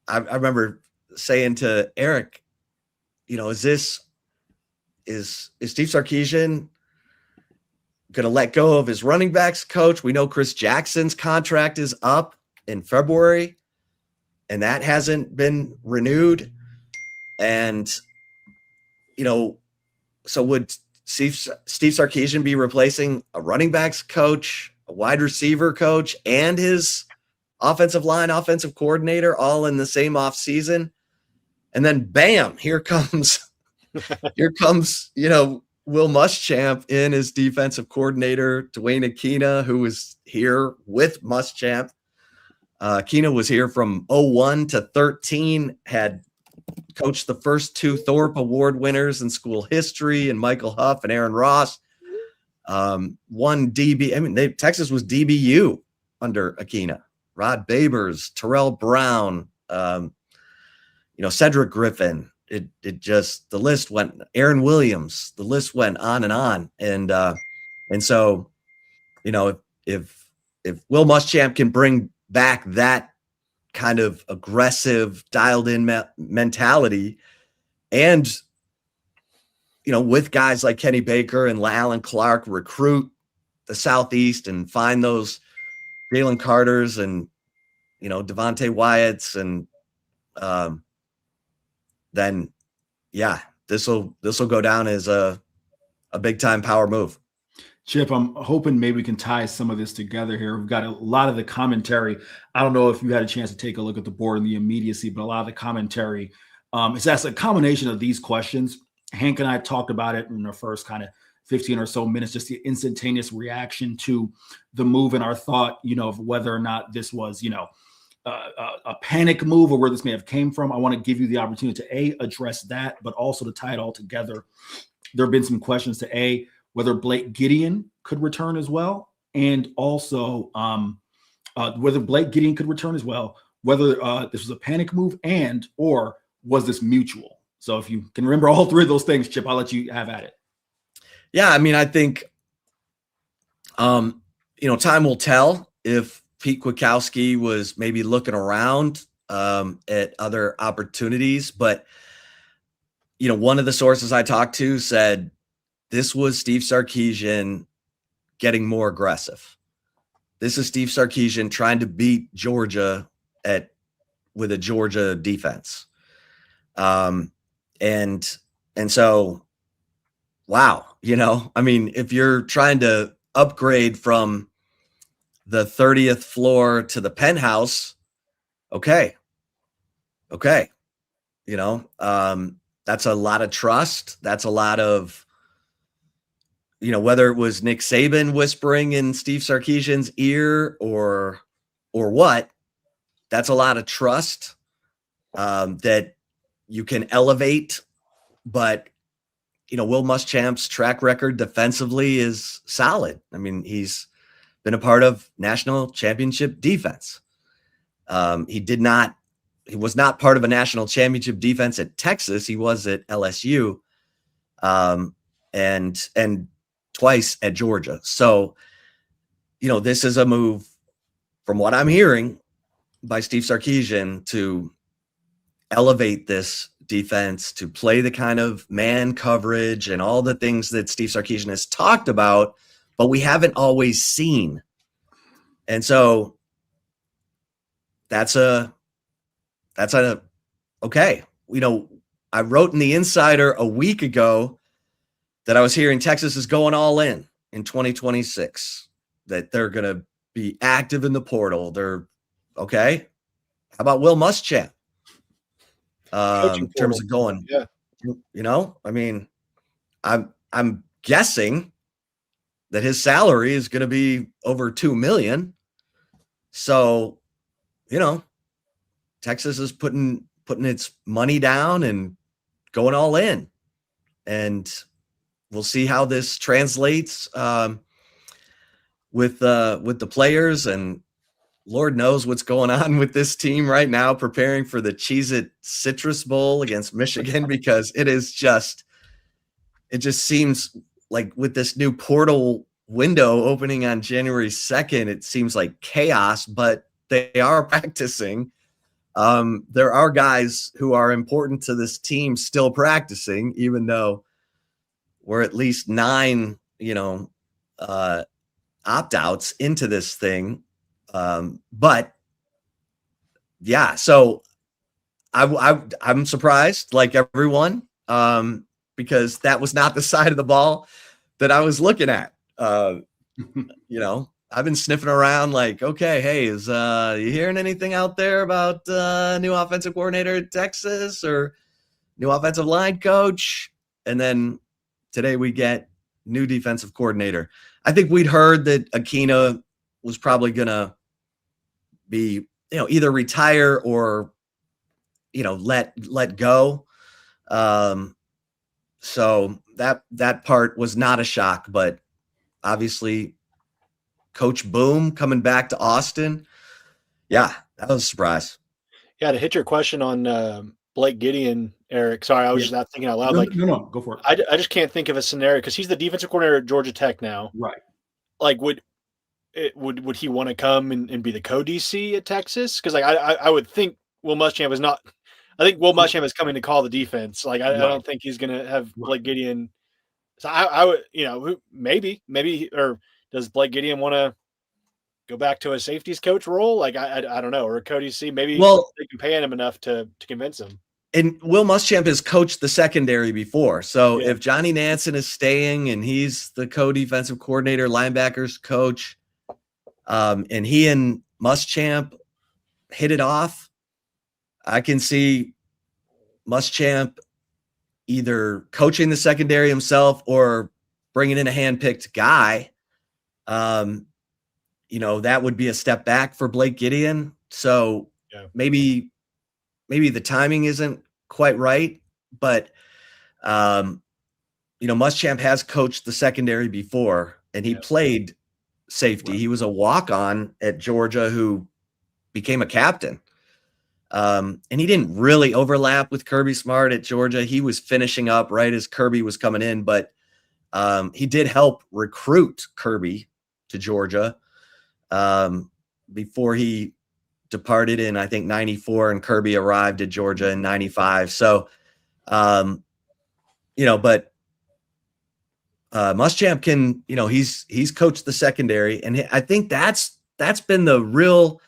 I remember saying to Eric, is Steve Sarkisian going to let go of his running backs coach? We know Chris Jackson's contract is up in February, and that hasn't been renewed. And, so would Steve Sarkisian be replacing a running backs coach, a wide receiver coach, and his offensive coordinator all in the same offseason? And then bam, here comes Will Muschamp in as defensive coordinator. Duane Akina, who was here with Muschamp. Akina was here from 01 to 13, had coached the first 2 Thorpe Award winners in school history, and Michael Huff and Aaron Ross. One DB. I mean, Texas was DBU under Akina. Rod Babers, Terrell Brown, Cedric Griffin. It just, the list went, Aaron Williams, the list went on and on. And so, if Will Muschamp can bring back that kind of aggressive, dialed in mentality, and, with guys like Kenny Baker and Alan Clark, recruit the Southeast and find those Jalen Carters and, Devontae Wyatts, and then, yeah, this will go down as a big time power move. Chip, I'm hoping maybe we can tie some of this together here. We've got a lot of the commentary. I don't know if you had a chance to take a look at the board and the immediacy, but a lot of the commentary is that's a combination of these questions. Hank and I talked about it in the first kind of 15 or so minutes, just the instantaneous reaction to the move and our thought, of whether or not this was, a panic move or where this may have came from. I want to give you the opportunity to address that, but also to tie it all together. There have been some questions to whether Blake Gideon could return as well, and also whether Blake Gideon could return as well, whether this was a panic move or was this mutual. So if you can remember all three of those things, Chip, I'll let you have at it. Yeah, I mean, I think, time will tell if Pete Kwiatkowski was maybe looking around at other opportunities. But, one of the sources I talked to said this was Steve Sarkisian getting more aggressive. This is Steve Sarkisian trying to beat Georgia with a Georgia defense. And so, wow, I mean, if you're trying to upgrade from the 30th floor to the penthouse, okay. That's a lot of trust. That's a lot of, whether it was Nick Saban whispering in Steve Sarkisian's ear or what, that's a lot of trust that you can elevate. But, Will Muschamp's track record defensively is solid. I mean, he's been a part of national championship defense. He was not part of a national championship defense at Texas. He was at LSU, and twice at Georgia. So, this is a move, from what I'm hearing, by Steve Sarkisian to elevate this defense, to play the kind of man coverage and all the things that Steve Sarkisian has talked about, but we haven't always seen. And so that's okay. I wrote in the Insider a week ago that I was hearing Texas is going all in 2026, that they're going to be active in the portal. They're okay. How about Will Muschamp? In terms of going, yeah. I mean, I'm guessing that his salary is going to be over $2 million. So, Texas is putting its money down and going all in, and we'll see how this translates with the players. And Lord knows what's going on with this team right now, preparing for the Cheez-It Citrus Bowl against Michigan, because it just seems like with this new portal window opening on January 2nd, it seems like chaos, but they are practicing. There are guys who are important to this team still practicing, even though we're at least 9, opt-outs into this thing. But yeah, so I'm surprised, like everyone, because that was not the side of the ball that I was looking at. I've been sniffing around like, okay, hey, is you hearing anything out there about new offensive coordinator at Texas or new offensive line coach? And then today we get new defensive coordinator. I think we'd heard that Akina was probably going to be, either retire or, let go. So that part was not a shock, but obviously Coach Boom coming back to Austin. Yeah, that was a surprise. Yeah, to hit your question on Blake Gideon, Eric. Sorry, I was just not thinking out loud. No, go for it. I just can't think of a scenario, because he's the defensive coordinator at Georgia Tech now. Right. Like, would he want to come and be the co-DC at Texas? Because I would think Will Muschamp is not. I think Will Muschamp is coming to call the defense. Like, I don't think he's going to have Blake Gideon. So I would, maybe, or does Blake Gideon want to go back to a safeties coach role? Like, I don't know, or a co-DC. Maybe they can pay him enough to convince him. And Will Muschamp has coached the secondary before. So if Johnny Nansen is staying and he's the co-defensive coordinator, linebackers coach, and he and Muschamp hit it off, I can see Muschamp either coaching the secondary himself or bringing in a hand-picked guy. That would be a step back for Blake Gideon. So maybe the timing isn't quite right, but Muschamp has coached the secondary before, and he played safety. Right. He was a walk-on at Georgia who became a captain. And he didn't really overlap with Kirby Smart at Georgia. He was finishing up right as Kirby was coming in, but he did help recruit Kirby to Georgia before he departed in, I think, 94, and Kirby arrived at Georgia in 95. So, but Muschamp can, he's coached the secondary, and I think that's been the real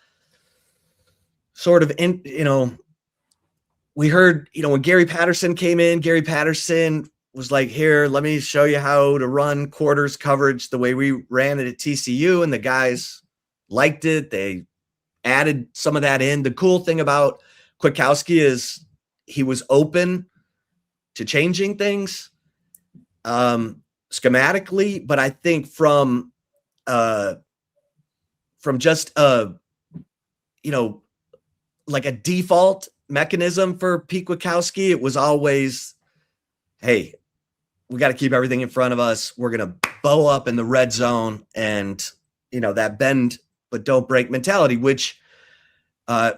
sort of, we heard, when Gary Patterson came in, Gary Patterson was like, here, let me show you how to run quarters coverage the way we ran it at TCU. And the guys liked it. They added some of that in. The cool thing about Kwiatkowski is he was open to changing things schematically, but I think from just like a default mechanism for Pete Kwiatkowski, it was always, hey, we got to keep everything in front of us. We're going to bow up in the red zone, and, that bend but don't break mentality, which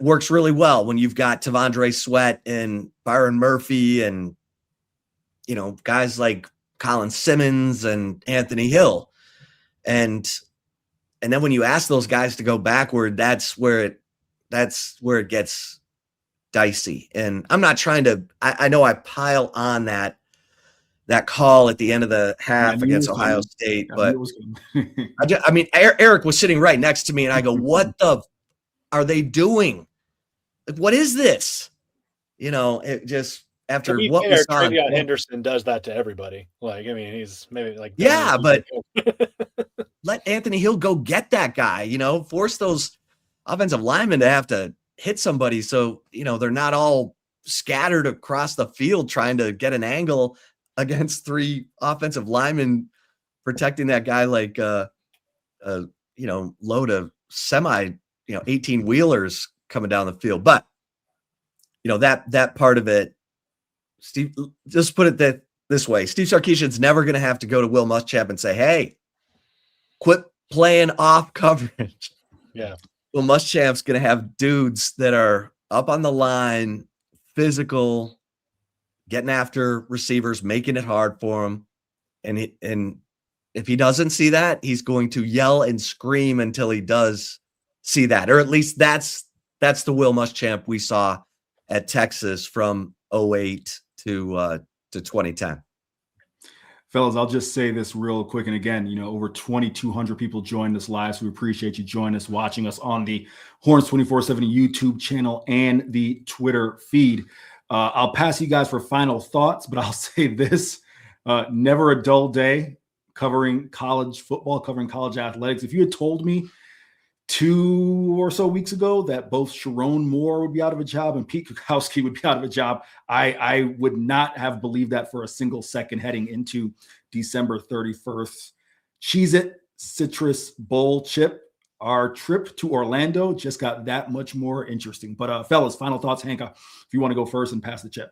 works really well when you've got Tavondre Sweat and Byron Murphy and, guys like Colin Simmons and Anthony Hill. And then when you ask those guys to go backward, that's where it gets dicey. And I'm not trying to, I know I pile on that call at the end of the half against Ohio State, but Eric was sitting right next to me, and I go, what are they doing? Like, what is this? It just, after what we saw. TreVeyon Henderson does that to everybody. He's maybe like, but let Anthony Hill go get that guy, force those offensive linemen to have to hit somebody. So, they're not all scattered across the field trying to get an angle against three offensive linemen protecting that guy like, load of 18 wheelers coming down the field. But, that part of it, Steve, just put it this way. Steve Sarkisian's never going to have to go to Will Muschamp and say, hey, quit playing off coverage. Yeah. Will Muschamp's going to have dudes that are up on the line, physical, getting after receivers, making it hard for them. And if he doesn't see that, he's going to yell and scream until he does see that. Or at least that's the Will Muschamp we saw at Texas from 2008 to 2010. Fellas, I'll just say this real quick. And again, over 2,200 people joined us live. So we appreciate you joining us, watching us on the Horns 24/7 YouTube channel and the Twitter feed. I'll pass you guys for final thoughts, but I'll say this, never a dull day covering college football, covering college athletics. If you had told me 2 or so weeks ago that both Sharon Moore would be out of a job and Pete Kwiatkowski would be out of a job, I would not have believed that for a single second heading into December 31st. Cheez-It Citrus Bowl chip. Our trip to Orlando just got that much more interesting. But fellas, final thoughts, Hanka, if you want to go first and pass the chip.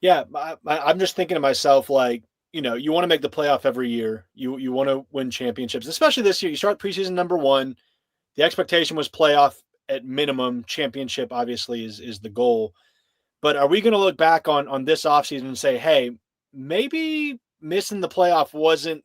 Yeah, I'm just thinking to myself, like, you want to make the playoff every year. You want to win championships, especially this year. You start preseason number 1. The expectation was playoff at minimum. Championship obviously is the goal. But are we going to look back on this offseason and say, hey, maybe missing the playoff wasn't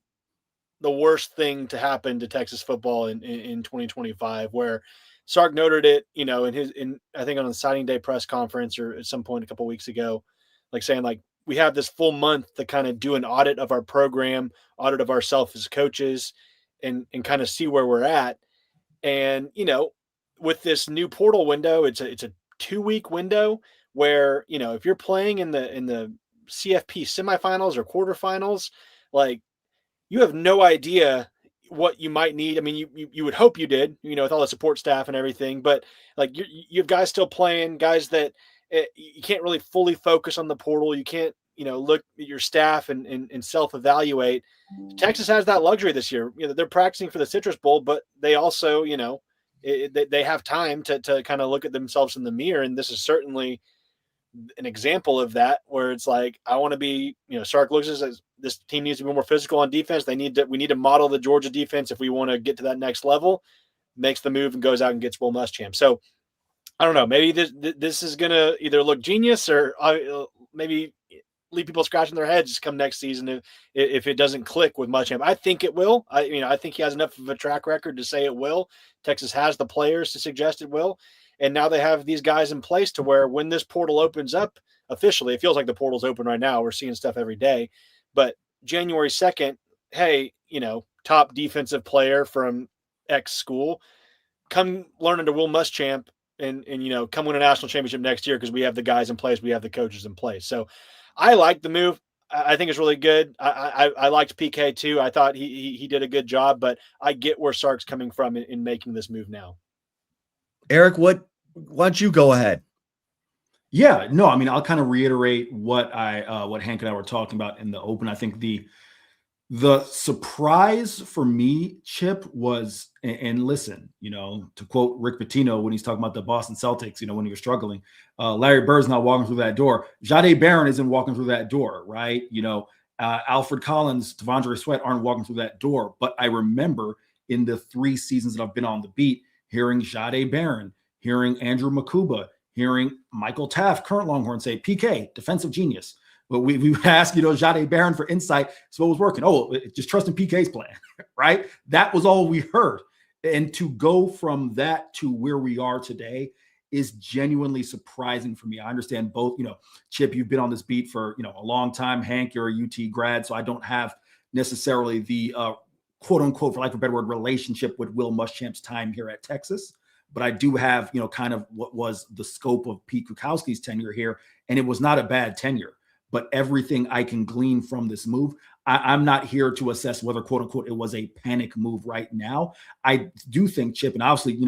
the worst thing to happen to Texas football in 2025, where Sark noted it, in I think on the signing day press conference or at some point a couple of weeks ago, like saying, like, we have this full month to kind of do an audit of our program, audit of ourselves as coaches, and kind of see where we're at. And, with this new portal window, it's a 2-week window where, if you're playing in the CFP semifinals or quarterfinals, like, you have no idea what you might need. I mean, you would hope you did, with all the support staff and everything, but like you have guys still playing, guys that you can't really fully focus on the portal. You can't, look at your staff and self-evaluate. Texas has that luxury this year. They're practicing for the Citrus Bowl, but they also, they have time to kind of look at themselves in the mirror. And this is certainly an example of that, where it's like, I want to be, Sark looks at this team needs to be more physical on defense. We need to model the Georgia defense if we want to get to that next level. Makes the move and goes out and gets Will Muschamp. So I don't know, maybe this is going to either look genius or maybe leave people scratching their heads come next season if it doesn't click with Muschamp. I think it will. I think he has enough of a track record to say it will. Texas has the players to suggest it will. And now they have these guys in place to where when this portal opens up officially, it feels like the portal's open right now. We're seeing stuff every day. But January 2nd, hey, top defensive player from X school, come learn under Will Muschamp and come win a national championship next year because we have the guys in place, we have the coaches in place. So I like the move. I think it's really good. I liked PK too. I thought he did a good job, but I get where Sark's coming from in making this move now. Eric, why don't you go ahead? Yeah, no, I mean, I'll kind of reiterate what Hank and I were talking about in the open. I think the surprise for me, Chip, was, and listen, to quote Rick Pitino when he's talking about the Boston Celtics, when he was struggling, Larry Bird's not walking through that door. Jahdae Barron isn't walking through that door, right? Alfred Collins, Devondre Sweat aren't walking through that door. But I remember in the 3 seasons that I've been on the beat, hearing Jahdae Barron, hearing Andrew Makuba, hearing Michael Taft, current Longhorn, say, PK, defensive genius. But we asked, Jahdae Barron for insight. So what was working? Oh, just trusting PK's plan, right? That was all we heard. And to go from that to where we are today is genuinely surprising for me. I understand both, Chip, you've been on this beat for, a long time. Hank, you're a UT grad, so I don't have necessarily the quote unquote, for lack of a better word, relationship with Will Muschamp's time here at Texas. But I do have, kind of what was the scope of Pete Kwiatkowski's tenure here. And it was not a bad tenure. But everything I can glean from this move, I'm not here to assess whether, quote unquote, it was a panic move right now. I do think, Chip, and obviously,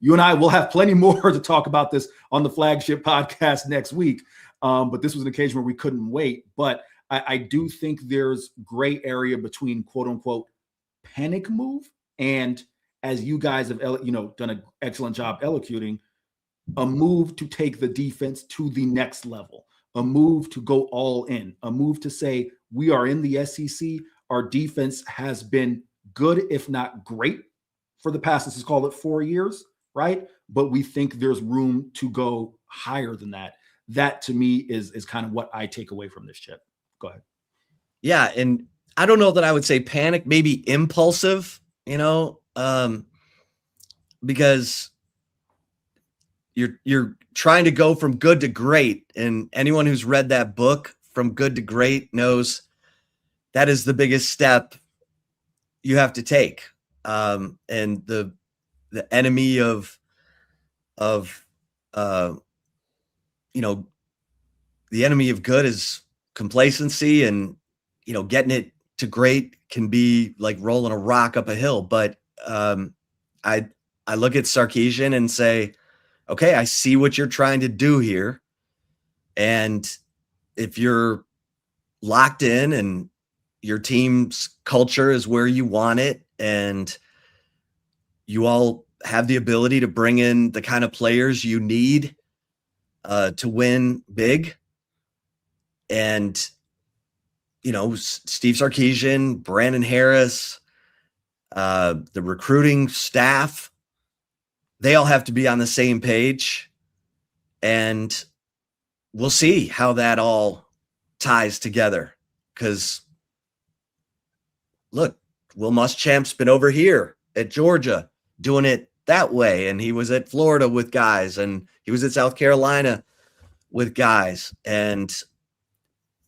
you and I will have plenty more to talk about this on the flagship podcast next week. But this was an occasion where we couldn't wait. But I do think there's gray area between, quote unquote, panic move and, as you guys have, done an excellent job elocuting, a move to take the defense to the next level. A move to go all in, a move to say, we are in the SEC. Our defense has been good, if not great, for the past, let's just call it 4 years, right? But we think there's room to go higher than that. That to me is kind of what I take away from this, Chip. Go ahead. Yeah. And I don't know that I would say panic, maybe impulsive, because you're trying to go from good to great. And anyone who's read that book, From Good to Great, knows that is the biggest step you have to take. And the enemy of the enemy of good is complacency, and, getting it to great can be like rolling a rock up a hill. But I look at Sarkeesian and say, okay, I see what you're trying to do here. And if you're locked in and your team's culture is where you want it, and you all have the ability to bring in the kind of players you need to win big, and, Steve Sarkisian, Brandon Harris, the recruiting staff, they all have to be on the same page, and we'll see how that all ties together. Because look, Will Muschamp's been over here at Georgia doing it that way, and he was at Florida with guys, and he was at South Carolina with guys, and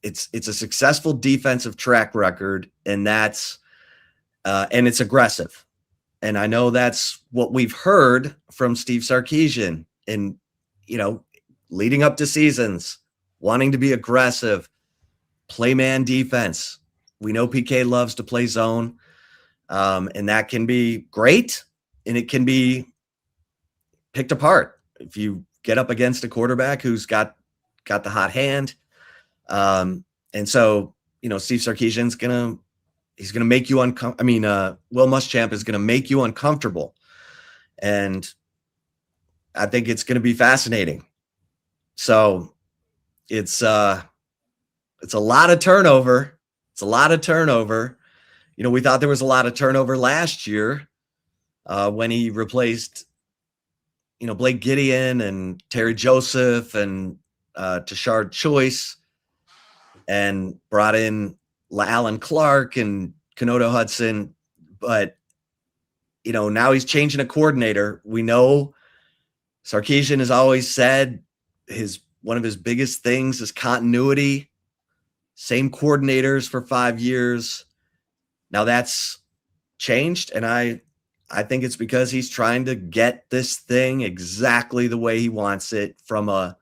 it's a successful defensive track record, and that's and it's aggressive. And I know that's what we've heard from Steve Sarkisian in, leading up to seasons, wanting to be aggressive, play man defense. We know PK loves to play zone, and that can be great, and it can be picked apart if you get up against a quarterback who's got the hot hand. And so, Steve Sarkisian's he's going to make you uncomfortable. Will Muschamp is going to make you uncomfortable. And I think it's going to be fascinating. So it's a lot of turnover. It's a lot of turnover. You know, we thought there was a lot of turnover last year when he replaced, you know, Blake Gideon and Terry Joseph and Tashard Choice, and brought in Alan Clark and Kenoto Hudson. But, you know, now he's changing a coordinator. We know Sarkeesian has always said one of his biggest things is continuity. Same coordinators for 5 years. Now that's changed, and I think it's because he's trying to get this thing exactly the way he wants it from a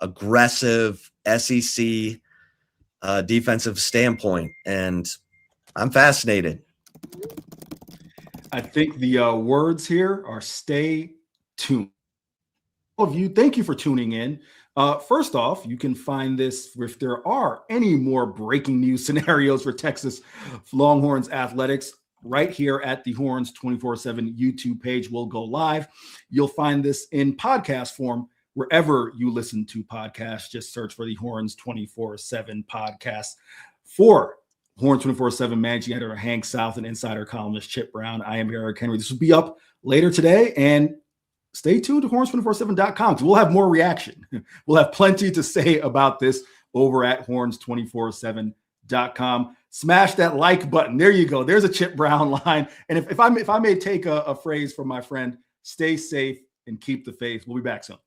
aggressive SEC defensive standpoint, and I'm fascinated. I think the words here are stay tuned. All of you, thank you for tuning in. First off, you can find this if there are any more breaking news scenarios for Texas Longhorns athletics right here at the Horns 24/7 YouTube page. Will go live. You'll find this in podcast form wherever you listen to podcasts. Just search for the Horns 24/7 podcast. For Horns 24/7 managing editor Hank South and insider columnist Chip Brown, I am Eric Henry. This will be up later today, and stay tuned to horns247.com because we'll have more reaction. We'll have plenty to say about this over at horns247.com. Smash that like button. There you go. There's a Chip Brown line. And if I may take a phrase from my friend, stay safe and keep the faith. We'll be back soon.